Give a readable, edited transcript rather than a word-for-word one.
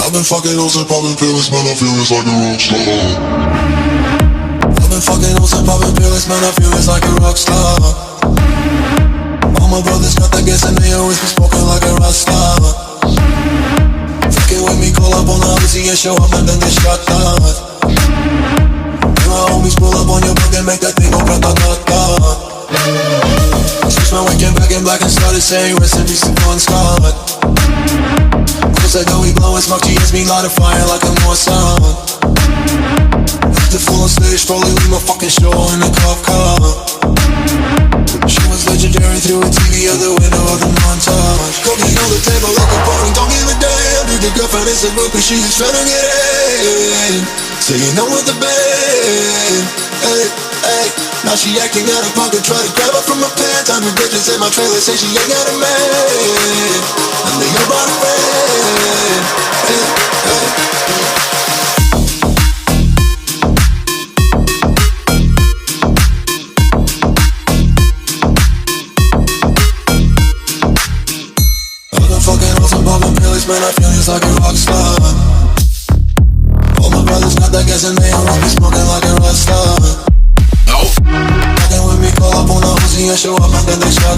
I've been fucking hoes and popping pills, man, I feel it's like a rock star. I've been fucking hoes and popping pills, man, I feel it's like a rock star. All my brothers got that gas and they always be smoking like a rock star. Fucking with me, call up on the Uzi and show up and then get shot down. My homies pull up on your block and make that thing go grata-ta-ta. Switch my weekend back in black and started saying rest in peace to Bon Scott. Cause I know we blowin' smoke, GS me light a fire like a Mossad. The full on stage, probably leave my fucking show in a cop car. She was legendary through a TV out the window of the montage. Cooking on the table like a party, don't give a damn. Dude, the girlfriend is a book, but she just tryna get in. Saying no with the band. Hey, hey. Now she acting out of pocket, try to grab her from my pants. I'm in bitches in my trailer, say she ain't got a man. And they all brought a friend. Hey, hey. Man, I feel just like a rock star. All my brothers got that gas and they always be smoking like a rock star. No. Fucking with me, call up on the Uzi and show up and then they shot